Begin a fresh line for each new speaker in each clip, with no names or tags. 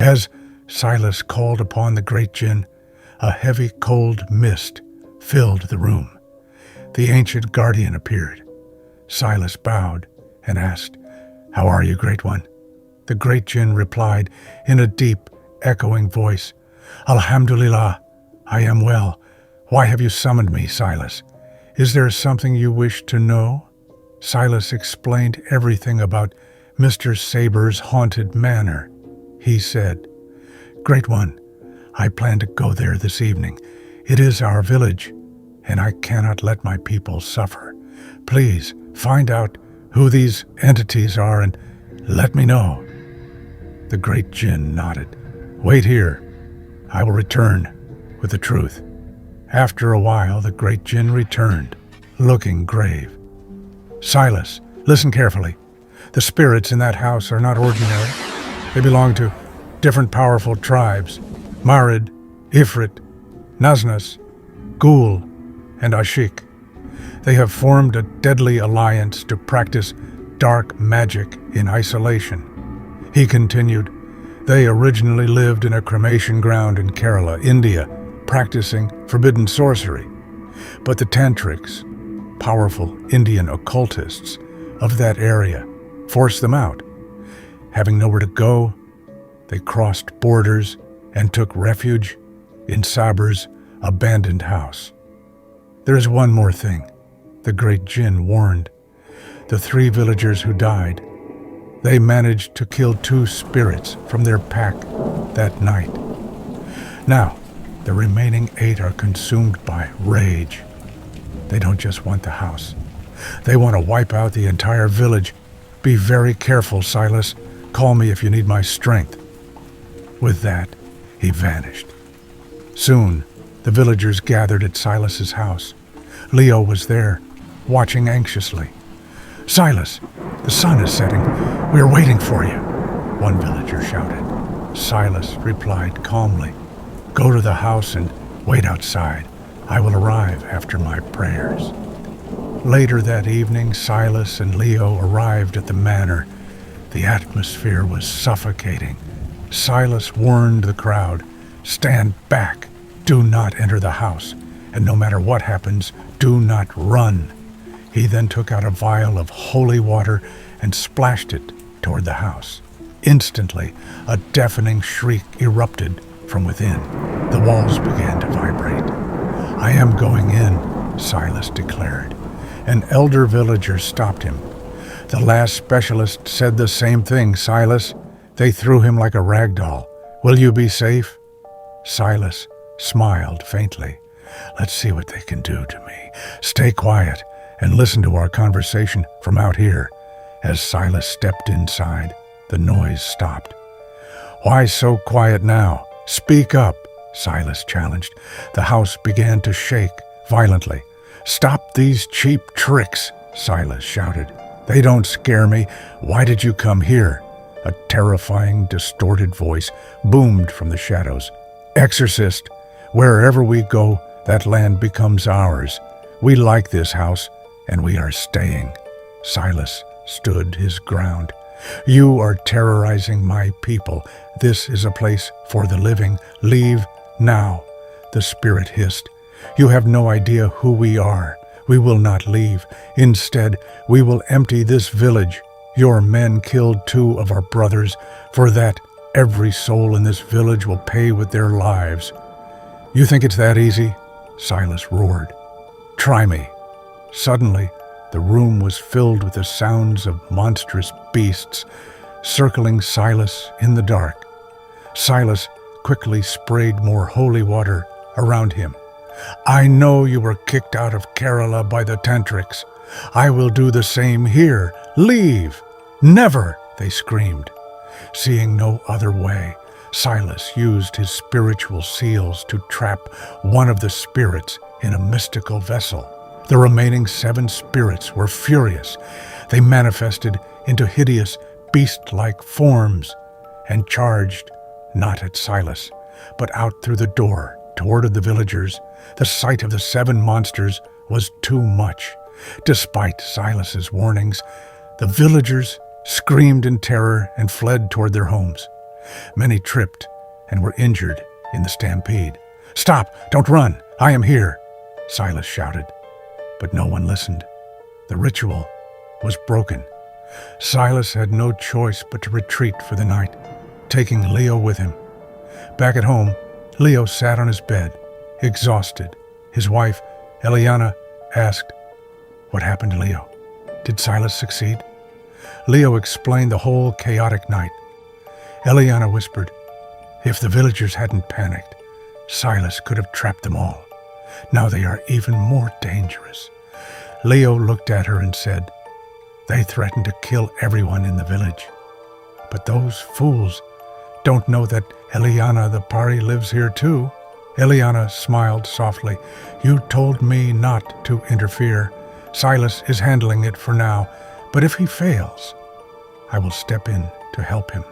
As Silas called upon the great jinn, a heavy cold mist filled the room. The ancient guardian appeared. Silas bowed and asked, "How are you, Great One?" The great jinn replied in a deep, echoing voice, "Alhamdulillah, I am well. Why have you summoned me, Silas? Is there something you wish to know?" Silas explained everything about Mr. Saber's haunted manor. He said, "Great One, I plan to go there this evening. It is our village, and I cannot let my people suffer. Please find out who these entities are and let me know." The great jinn nodded. "Wait here. I will return with the truth." After a while, the great jinn returned, looking grave. "Silas, listen carefully. The spirits in that house are not ordinary. They belong to different powerful tribes: Marid, Ifrit, Naznas, Ghoul, and Ashik. They have formed a deadly alliance to practice dark magic in isolation." He continued, "They originally lived in a cremation ground in Kerala, India, practicing forbidden sorcery. But the tantrics, powerful Indian occultists of that area, forced them out. Having nowhere to go, they crossed borders and took refuge in Saber's abandoned house. There is one more thing," the great jinn warned. "The 3 villagers who died, they managed to kill 2 spirits from their pack that night. Now, the remaining 8 are consumed by rage. They don't just want the house. They want to wipe out the entire village. Be very careful, Silas. Call me if you need my strength." With that, he vanished. Soon, the villagers gathered at Silas's house. Leo was there, watching anxiously. "Silas, the sun is setting. We are waiting for you," one villager shouted. Silas replied calmly, "Go to the house and wait outside. I will arrive after my prayers." Later that evening, Silas and Leo arrived at the manor. The atmosphere was suffocating. Silas warned the crowd, "Stand back. Do not enter the house. And no matter what happens, do not run." He then took out a vial of holy water and splashed it toward the house. Instantly, a deafening shriek erupted from within. The walls began to vibrate. "I am going in," Silas declared. An elder villager stopped him. "The last specialist said the same thing, Silas. They threw him like a rag doll. Will you be safe?" Silas smiled faintly. "Let's see what they can do to me. Stay quiet and listen to our conversation from out here." As Silas stepped inside, the noise stopped. "Why so quiet now? Speak up," Silas challenged. The house began to shake violently. "Stop these cheap tricks," Silas shouted. "They don't scare me. Why did you come here?" A terrifying, distorted voice boomed from the shadows. "Exorcist, wherever we go, that land becomes ours. We like this house, and we are staying." Silas stood his ground. "You are terrorizing my people. This is a place for the living. Leave now," the spirit hissed. "You have no idea who we are. We will not leave. Instead, we will empty this village. Your men killed 2 of our brothers. For that, every soul in this village will pay with their lives." "You think it's that easy?" Silas roared. "Try me." Suddenly, the room was filled with the sounds of monstrous beasts circling Silas in the dark. Silas quickly sprayed more holy water around him. "I know you were kicked out of Kerala by the tantrics. I will do the same here. Leave!" "Never!" they screamed. Seeing no other way, Silas used his spiritual seals to trap one of the spirits in a mystical vessel. The remaining 7 spirits were furious. They manifested into hideous, beast-like forms and charged, not at Silas, but out through the door toward the villagers. The sight of the 7 monsters was too much. Despite Silas's warnings, the villagers screamed in terror and fled toward their homes. Many tripped and were injured in the stampede. "Stop! Don't run! I am here!" Silas shouted, but no one listened. The ritual was broken. Silas had no choice but to retreat for the night, taking Leo with him. Back at home, Leo sat on his bed, exhausted. His wife, Eliana, asked, "What happened to Leo? Did Silas succeed?" Leo explained the whole chaotic night. Eliana whispered, "If the villagers hadn't panicked, Silas could have trapped them all. Now they are even more dangerous." Leo looked at her and said, "They threatened to kill everyone in the village. But those fools don't know that Eliana the Pari lives here too." Eliana smiled softly. "You told me not to interfere. Silas is handling it for now, but if he fails, I will step in to help him."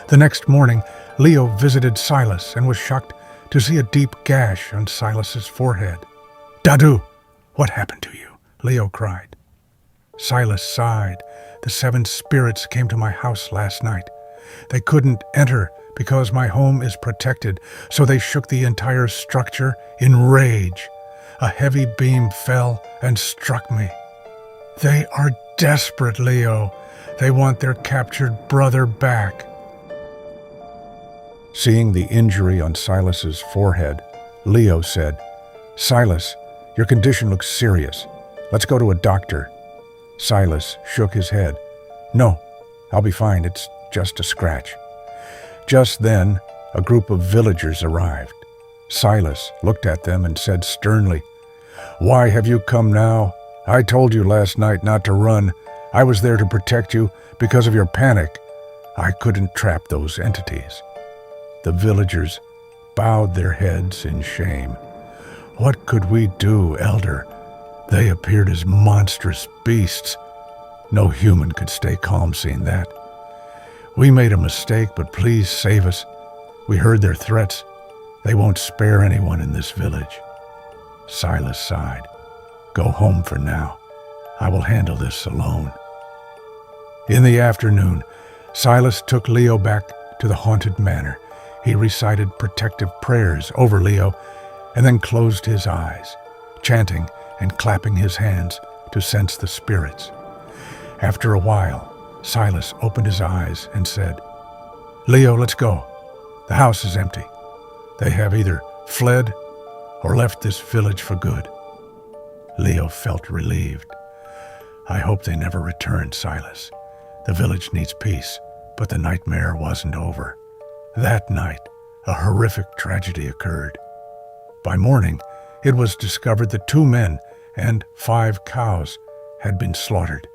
The next morning, Leo visited Silas and was shocked to see a deep gash on Silas's forehead. "Dadu, what happened to you?" Leo cried. Silas sighed. "The 7 spirits came to my house last night. They couldn't enter because my home is protected, so they shook the entire structure in rage. A heavy beam fell and struck me. They are desperate, Leo. They want their captured brother back." Seeing the injury on Silas's forehead, Leo said, "Silas, your condition looks serious. Let's go to a doctor." Silas shook his head. "No, I'll be fine. It's just a scratch." Just then, a group of villagers arrived. Silas looked at them and said sternly, "Why have you come now? I told you last night not to run. I was there to protect you because of your panic. I couldn't trap those entities." The villagers bowed their heads in shame. "What could we do, Elder? They appeared as monstrous beasts. No human could stay calm seeing that. We made a mistake, but please save us. We heard their threats. They won't spare anyone in this village." Silas sighed. "Go home for now. I will handle this alone." In the afternoon, Silas took Leo back to the haunted manor. He recited protective prayers over Leo and then closed his eyes, chanting and clapping his hands to sense the spirits. After a while, Silas opened his eyes and said, "Leo, let's go. The house is empty. They have either fled or left this village for good." Leo felt relieved. "I hope they never return, Silas. The village needs peace, but the nightmare wasn't over." That night, a horrific tragedy occurred. By morning, it was discovered that 2 men and 5 cows had been slaughtered.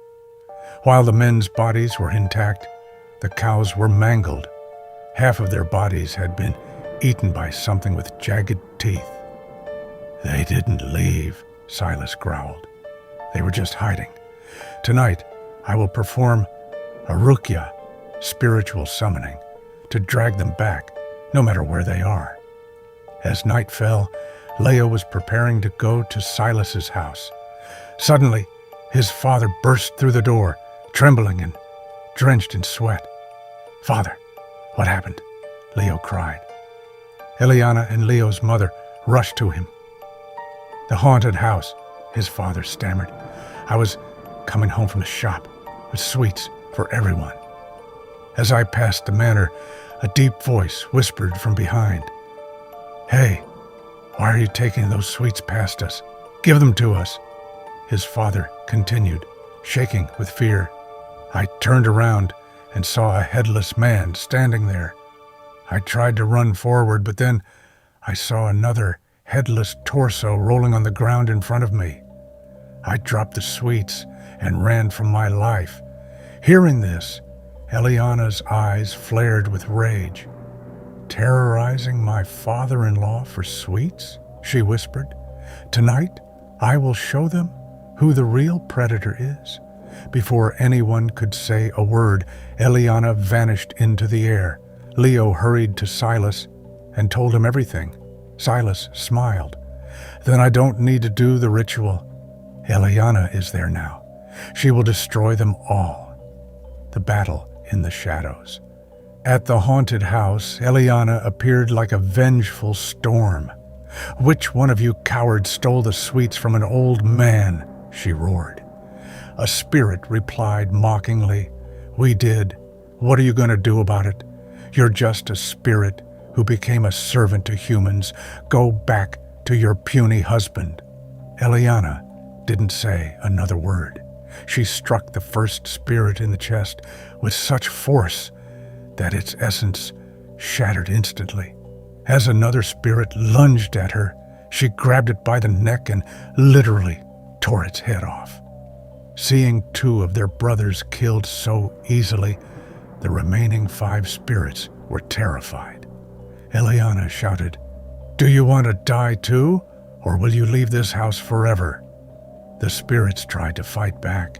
While the men's bodies were intact, the cows were mangled. Half of their bodies had been eaten by something with jagged teeth. "They didn't leave," Silas growled. "They were just hiding. Tonight, I will perform a rukya, spiritual summoning, to drag them back, no matter where they are." As night fell, Leo was preparing to go to Silas's house. Suddenly, his father burst through the door, trembling and drenched in sweat. "Father, what happened?" Leo cried. Eliana and Leo's mother rushed to him. "The haunted house," his father stammered. "I was coming home from the shop with sweets for everyone. As I passed the manor, a deep voice whispered from behind, 'Hey, why are you taking those sweets past us? Give them to us.' His father continued, shaking with fear. I turned around and saw a headless man standing there. I tried to run forward, but then I saw another headless torso rolling on the ground in front of me. I dropped the sweets and ran from my life." Hearing this, Eliana's eyes flared with rage. "Terrorizing my father-in-law for sweets?" she whispered. "Tonight, I will show them who the real predator is." Before anyone could say a word, Eliana vanished into the air. Leo hurried to Silas and told him everything. Silas smiled. "Then I don't need to do the ritual. Eliana is there now. She will destroy them all." The battle in the shadows. At the haunted house, Eliana appeared like a vengeful storm. "Which one of you cowards stole the sweets from an old man?" she roared. A spirit replied mockingly, "We did. What are you going to do about it? You're just a spirit who became a servant to humans. Go back to your puny husband." Eliana didn't say another word. She struck the first spirit in the chest with such force that its essence shattered instantly. As another spirit lunged at her, she grabbed it by the neck and literally tore its head off. Seeing two of their brothers killed so easily, the remaining 5 spirits were terrified. Eliana shouted, "Do you want to die too, or will you leave this house forever?" The spirits tried to fight back,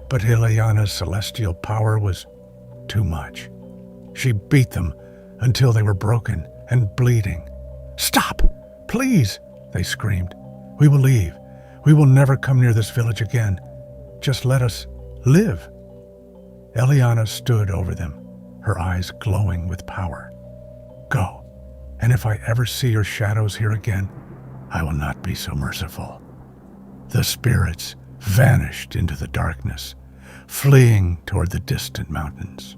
but Eliana's celestial power was too much. She beat them until they were broken and bleeding. "Stop! Please!" they screamed. "We will leave. We will never come near this village again. Just let us live." Eliana stood over them, her eyes glowing with power. "Go, and if I ever see your shadows here again, I will not be so merciful." The spirits vanished into the darkness, fleeing toward the distant mountains.